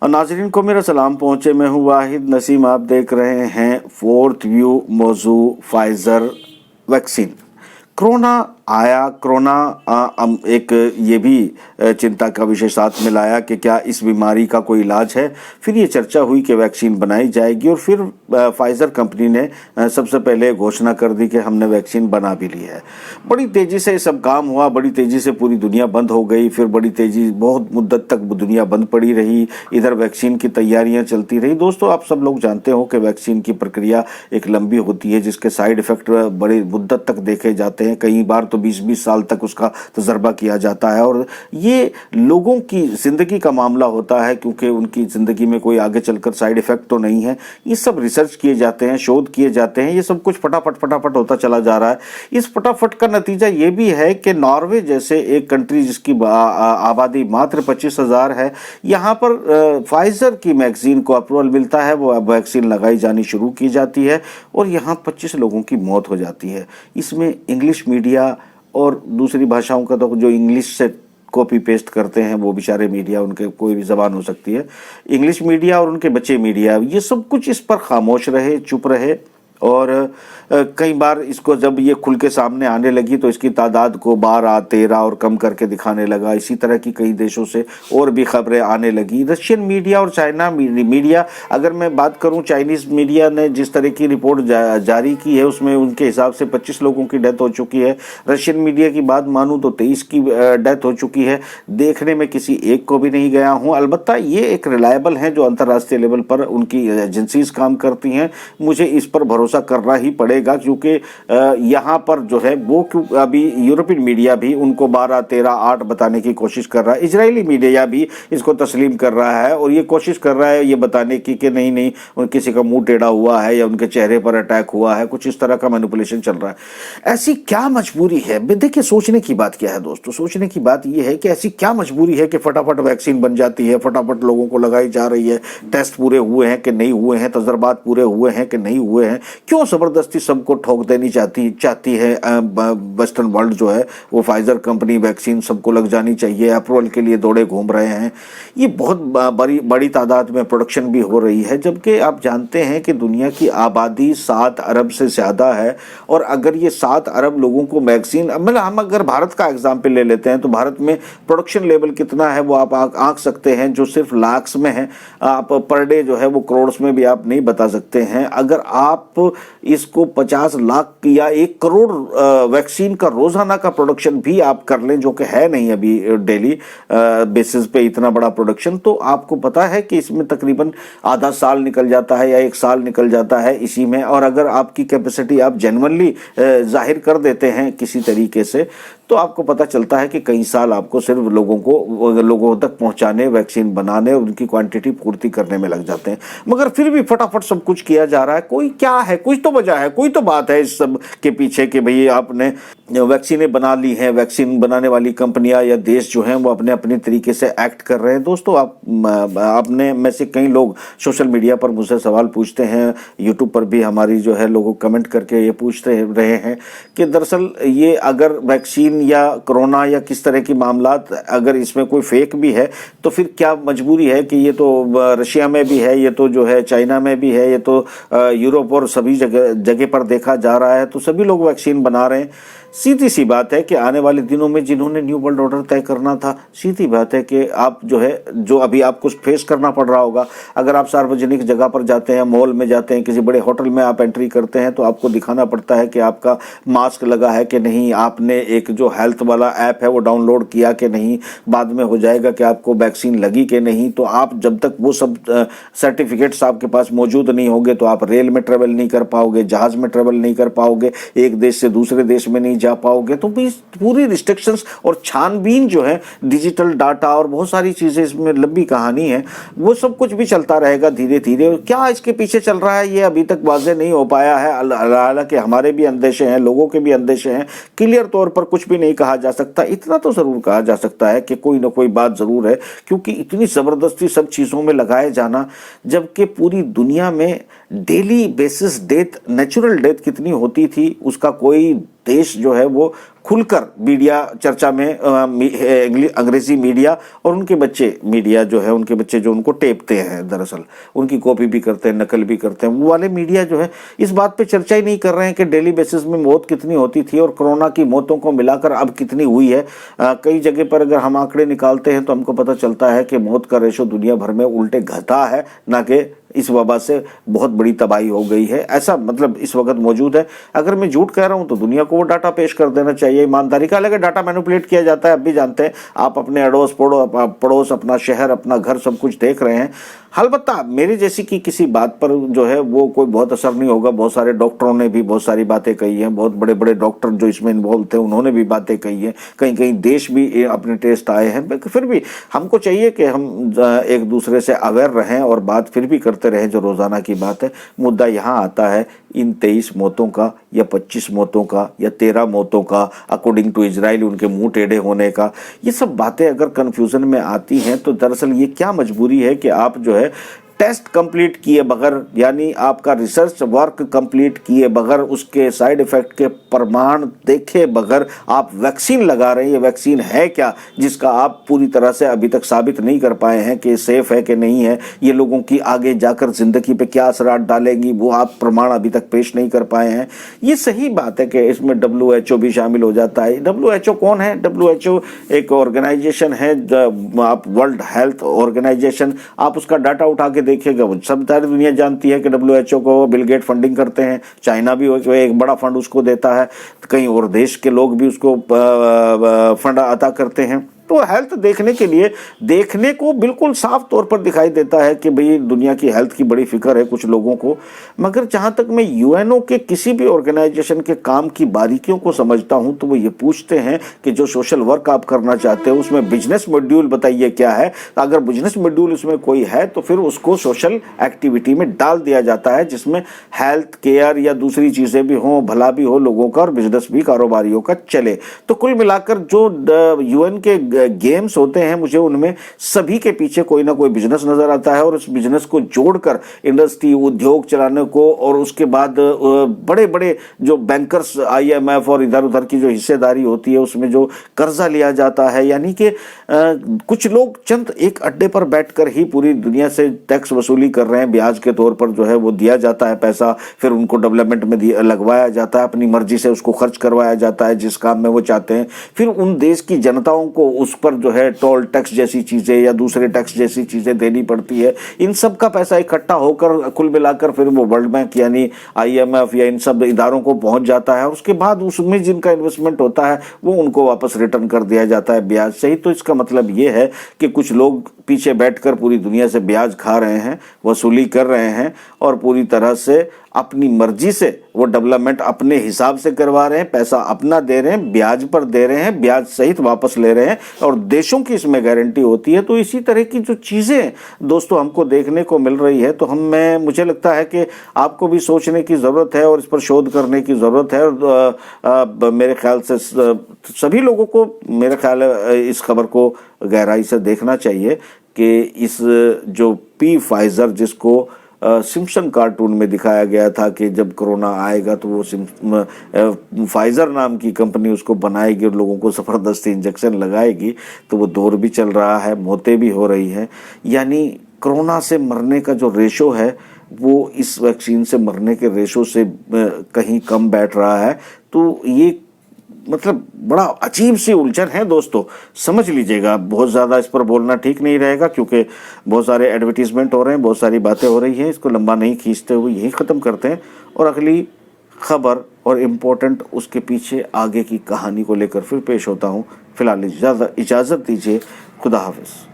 और नाजरीन को मेरा सलाम पहुँचे। मैं हूँ वाहिद नसीम। आप देख रहे हैं फोर्थ व्यू मौजू फाइज़र वैक्सीन। कोरोना आया, कोरोना एक ये भी चिंता का विषय साथ में लाया कि क्या इस बीमारी का कोई इलाज है। फिर ये चर्चा हुई कि वैक्सीन बनाई जाएगी और फिर फाइज़र कंपनी ने सबसे पहले घोषणा कर दी कि हमने वैक्सीन बना भी ली है। बड़ी तेज़ी से सब काम हुआ, बड़ी तेज़ी से पूरी दुनिया बंद हो गई, फिर बड़ी तेज़ी बहुत मुद्दत तक दुनिया बंद पड़ी रही, इधर वैक्सीन की तैयारियां चलती रही। दोस्तों, आप सब लोग जानते हो कि वैक्सीन की प्रक्रिया एक लंबी होती है जिसके साइड इफ़ेक्ट बड़ी मुद्दत तक देखे जाते हैं। कई बार तो 20-20 साल तक उसका तजर्बा किया जाता है और ये लोगों की ज़िंदगी का मामला होता है क्योंकि उनकी ज़िंदगी में कोई आगे चलकर साइड इफ़ेक्ट तो नहीं है। ये सब रिसर्च किए जाते हैं, शोध किए जाते हैं, ये सब कुछ फटाफट होता चला जा रहा है। इस फटाफट का नतीजा ये भी है कि नॉर्वे जैसे एक कंट्री जिसकी आबादी मात्र 25,000 है, यहाँ पर फाइज़र की वैक्सीन को अप्रूवल मिलता है, वो वैक्सीन लगाई जानी शुरू की जाती है और यहाँ 25 लोगों की मौत हो जाती है। इसमें इंग्लिश मीडिया और दूसरी भाषाओं का तो जो इंग्लिश से कॉपी पेस्ट करते हैं वो बेचारे मीडिया, उनके कोई भी ज़बान हो सकती है, इंग्लिश मीडिया और उनके बच्चे मीडिया, ये सब कुछ इस पर खामोश रहे, चुप रहे। और कई बार इसको जब ये खुल के सामने आने लगी तो इसकी तादाद को 12, 13 और कम करके दिखाने लगा। इसी तरह की कई देशों से और भी खबरें आने लगी। रशियन मीडिया और चाइना मीडिया, अगर मैं बात करूं, चाइनीज़ मीडिया ने जिस तरह की रिपोर्ट जारी की है उसमें उनके हिसाब से 25 लोगों की डेथ हो चुकी है। रशियन मीडिया की बात मानूं तो 23 की डेथ हो चुकी है। देखने में किसी एक को भी नहीं गया हूँ। अलबत्ता ये एक रिलायबल हैं जो अंतर्राष्ट्रीय लेवल पर उनकी एजेंसीज काम करती हैं। मुझे इस पर भरोसा करना ही पड़ेगा क्योंकि यहाँ पर जो है वो अभी यूरोपियन मीडिया भी उनको 12, 13, 8 बताने की कोशिश कर रहा है। इजरायली मीडिया भी इसको तस्लीम कर रहा है और ये कोशिश कर रहा है ये बताने की कि नहीं किसी का मुंह टेढ़ा हुआ है या उनके चेहरे पर अटैक हुआ है, कुछ इस तरह का मैनिपुलेशन चल रहा है। ऐसी क्या मजबूरी है? देखिए, सोचने की बात क्या है दोस्तों, सोचने की बात ये है कि ऐसी क्या मजबूरी है कि फटाफट वैक्सीन बन जाती है, फटाफट लोगों को लगाई जा रही है। टेस्ट पूरे हुए हैं कि नहीं हुए हैं, तजर्बात पूरे हुए हैं कि नहीं हुए हैं, क्यों ज़बरदस्ती सबको ठोक देनी चाहती है वेस्टर्न वर्ल्ड जो है वो फाइज़र कंपनी वैक्सीन सबको लग जानी चाहिए, अप्रूवल के लिए दौड़े घूम रहे हैं। ये बहुत बड़ी तादाद में प्रोडक्शन भी हो रही है, जबकि आप जानते हैं कि दुनिया की आबादी 7 अरब से ज़्यादा है और अगर ये 7 अरब लोगों को वैक्सीन, मतलब हम अगर भारत का एग्जाम्पल ले लेते हैं तो भारत में प्रोडक्शन लेवल कितना है वो आप आंक सकते हैं, जो सिर्फ लाख्स में है। आप पर डे जो है वो करोड़ में भी आप नहीं बता सकते हैं। अगर आप इसको 50 लाख या 1 करोड़ वैक्सीन का रोजाना का प्रोडक्शन भी आप कर लें, जो कि है नहीं अभी डेली बेसिस पे इतना बड़ा प्रोडक्शन, तो आपको पता है कि इसमें तकरीबन आधा साल निकल जाता है या 1 साल निकल जाता है इसी में। और अगर आपकी कैपेसिटी आप जेन्युइनली जाहिर कर देते हैं किसी तरीके से तो आपको पता चलता है कि कई साल आपको सिर्फ लोगों तक पहुंचाने, वैक्सीन बनाने और उनकी क्वांटिटी पूर्ति करने में लग जाते हैं। मगर फिर भी फटाफट सब कुछ किया जा रहा है। कोई क्या है, कुछ तो वजह है, कोई तो बात है इस सब के पीछे कि भाई आपने वैक्सीनें बना ली हैं। वैक्सीन बनाने वाली कंपनियां या देश जो हैं वो अपने तरीके से एक्ट कर रहे हैं। दोस्तों, आपने में से कई लोग सोशल मीडिया पर मुझसे सवाल पूछते हैं, यूट्यूब पर भी हमारी जो है लोग कमेंट करके ये पूछते रहे हैं कि दरअसल ये अगर वैक्सीन या कोरोना या किस तरह की मामलात अगर इसमें कोई फेक भी है तो फिर क्या मजबूरी है कि ये तो रशिया में भी है, ये तो जो है चाइना में भी है, ये तो यूरोप और सभी जगह पर देखा जा रहा है, तो सभी लोग वैक्सीन बना रहे हैं। सीधी सी बात है कि आने वाले दिनों में जिन्होंने न्यू वर्ल्ड ऑर्डर तय करना था, सीधी बात है कि आप जो अभी आपको फेस करना पड़ रहा होगा। अगर आप सार्वजनिक जगह पर जाते हैं, मॉल में जाते हैं, किसी बड़े होटल में आप एंट्री करते हैं तो आपको दिखाना पड़ता है कि आपका मास्क लगा है कि नहीं, आपने एक जो हेल्थ वाला ऐप है वो डाउनलोड किया कि नहीं, बाद में हो जाएगा कि आपको वैक्सीन लगी कि नहीं। तो आप जब तक वो सब सर्टिफिकेट्स आपके पास मौजूद नहीं होंगे तो आप रेल में ट्रेवल नहीं कर पाओगे, जहाज में ट्रेवल नहीं कर पाओगे, एक देश से दूसरे देश में नहीं जा पाओगे। तो भी पूरी रिस्ट्रिक्शंस और छानबीन जो है, डिजिटल डाटा और बहुत सारी चीज़ें, इसमें लंबी कहानी है, वो सब कुछ भी चलता रहेगा धीरे धीरे। क्या इसके पीछे चल रहा है ये अभी तक वाज़ेह नहीं हो पाया है। हालांकि हमारे भी अंदेशे हैं, लोगों के भी अंदेशे हैं, क्लियर तौर पर कुछ भी नहीं कहा जा सकता। इतना तो ज़रूर कहा जा सकता है कि कोई ना कोई बात ज़रूर है, क्योंकि इतनी ज़बरदस्ती सब चीज़ों में लगाए जाना, जबकि पूरी दुनिया में daily basis death, natural death कितनी होती थी उसका कोई देश जो है वो खुलकर मीडिया चर्चा में अंग्रेजी मीडिया और उनके बच्चे मीडिया जो है, उनके बच्चे जो उनको टेपते हैं, दरअसल उनकी कॉपी भी करते हैं, नकल भी करते हैं, वो वाले मीडिया जो है इस बात पे चर्चा ही नहीं कर रहे हैं कि डेली बेसिस में मौत कितनी होती थी और कोरोना की मौतों को मिलाकर अब कितनी हुई है। कई जगह पर अगर हम आंकड़े निकालते हैं तो हमको पता चलता है कि मौत का रेशो दुनिया भर में उल्टे घटा है, ना कि इस वबा से बहुत बड़ी तबाही हो गई है, ऐसा मतलब इस वक्त मौजूद है। अगर मैं झूठ कह रहा हूं तो दुनिया को वो डाटा पेश कर देना चाहिए ईमानदारी का। अलग डाटा मैनिपुलेट किया जाता है, अब भी जानते हैं आप, अपने अड़ोस पड़ोस, अपना शहर, अपना घर, सब कुछ देख रहे हैं। अलबत्ता मेरे जैसी की किसी बात पर जो है वो कोई बहुत असर नहीं होगा। बहुत सारे डॉक्टरों ने भी बहुत सारी बातें कही हैं, बहुत बड़े बड़े डॉक्टर जो इसमें इन्वॉल्व थे उन्होंने भी बातें कही हैं, कहीं कहीं देश भी अपने टेस्ट आए हैं। फिर भी हमको चाहिए कि हम एक दूसरे से अवेयर रहें और बात फिर भी करते रहें जो रोज़ाना की बात है। मुद्दा यहाँ आता है इन 23 मौतों का या 25 मौतों का या 13 मौतों का, अकॉर्डिंग टू इजराइल उनके मुंह टेढ़े होने का। ये सब बातें अगर कन्फ्यूज़न में आती हैं तो दरअसल ये क्या मजबूरी है कि आप जो है टेस्ट कंप्लीट किए बगैर, यानी आपका रिसर्च वर्क कंप्लीट किए बगैर, उसके साइड इफेक्ट के प्रमाण देखे बगैर आप वैक्सीन लगा रहे हैं। ये वैक्सीन है क्या जिसका आप पूरी तरह से अभी तक साबित नहीं कर पाए हैं कि सेफ है कि नहीं है, ये लोगों की आगे जाकर जिंदगी पे क्या असरात डालेंगी, वो आप प्रमाण अभी तक पेश नहीं कर पाए हैं। ये सही बात है कि इसमें WHO भी शामिल हो जाता है। WHO कौन है? WHO एक ऑर्गेनाइजेशन है, आप वर्ल्ड हेल्थ ऑर्गेनाइजेशन, आप उसका डाटा उठा के देखिएगा, वो सब सारी दुनिया जानती है कि WHO को बिल गेट फंडिंग करते हैं, चाइना भी एक बड़ा फंड उसको देता है, कई और देश के लोग भी उसको फंड अदा करते हैं। तो हेल्थ देखने के लिए देखने को बिल्कुल साफ तौर पर दिखाई देता है कि भाई दुनिया की हेल्थ की बड़ी फिक्र है कुछ लोगों को। मगर जहां तक मैं UNO के किसी भी ऑर्गेनाइजेशन के काम की बारीकियों को समझता हूं तो वो ये पूछते हैं कि जो सोशल वर्क आप करना चाहते हो उसमें बिजनेस मॉड्यूल बताइए क्या है। अगर बिजनेस मॉड्यूल उसमें कोई है तो फिर उसको सोशल एक्टिविटी में डाल दिया जाता है जिसमें हेल्थ केयर या दूसरी चीजें भी हों, भला भी हो लोगों का और बिजनेस भी कारोबारियों का चले। तो कुल मिलाकर जो UN के गेम्स होते हैं, मुझे उनमें सभी के पीछे कोई ना कोई बिजनेस नजर आता है और उस बिजनेस को जोड़कर इंडस्ट्री, उद्योग चलाने को, और उसके बाद बड़े बड़े जो बैंकर्स, IMF और इधर उधर की जो हिस्सेदारी होती है उसमें जो कर्जा लिया जाता है, यानी कि कुछ लोग चंद एक अड्डे पर बैठकर ही पूरी दुनिया से टैक्स वसूली कर रहे हैं, ब्याज के तौर पर जो है वो दिया जाता है पैसा, फिर उनको डेवलपमेंट में लगवाया जाता है, अपनी मर्जी से उसको खर्च करवाया जाता है जिस काम में वो चाहते हैं। फिर उन देश की जनताओं को उस पर जो है टोल टैक्स जैसी चीजें या दूसरे टैक्स जैसी चीजें देनी पड़ती है। इन सब का पैसा इकट्ठा होकर कुल मिलाकर फिर वो वर्ल्ड बैंक यानी IMF या इन सब इदारों को पहुंच जाता है। उसके बाद उसमें जिनका इन्वेस्टमेंट होता है वो उनको वापस रिटर्न कर दिया जाता है ब्याज सही। तो इसका मतलब ये है कि कुछ लोग पीछे बैठकर पूरी दुनिया से ब्याज खा रहे हैं, वसूली कर रहे हैं और पूरी तरह से अपनी मर्जी से वो डेवलपमेंट अपने हिसाब से करवा रहे हैं, पैसा अपना दे रहे हैं, ब्याज पर दे रहे हैं, ब्याज सहित वापस ले रहे हैं और देशों की इसमें गारंटी होती है। तो इसी तरह की जो चीज़ें दोस्तों हमको देखने को मिल रही है तो मुझे लगता है कि आपको भी सोचने की ज़रूरत है और इस पर शोध करने की ज़रूरत है। और मेरे ख्याल से सभी लोगों को मेरे ख्याल इस खबर को गहराई से देखना चाहिए कि इस जो फाइजर जिसको सिम्पसन कार्टून में दिखाया गया था कि जब कोरोना आएगा तो वो फाइजर नाम की कंपनी उसको बनाएगी और लोगों को ज़बरदस्ती इंजेक्शन लगाएगी, तो वो दौर भी चल रहा है, मौतें भी हो रही हैं। यानी कोरोना से मरने का जो रेशो है वो इस वैक्सीन से मरने के रेशो से कहीं कम बैठ रहा है। तो ये मतलब बड़ा अजीब सी उलझन है दोस्तों, समझ लीजिएगा। बहुत ज़्यादा इस पर बोलना ठीक नहीं रहेगा क्योंकि बहुत सारे एडवर्टीजमेंट हो रहे हैं, बहुत सारी बातें हो रही हैं। इसको लंबा नहीं खींचते हुए यहीं ख़त्म करते हैं और अगली खबर और इम्पोर्टेंट उसके पीछे आगे की कहानी को लेकर फिर पेश होता हूँ। फिलहाल इजाज़त दीजिए, खुदा हाफिज़।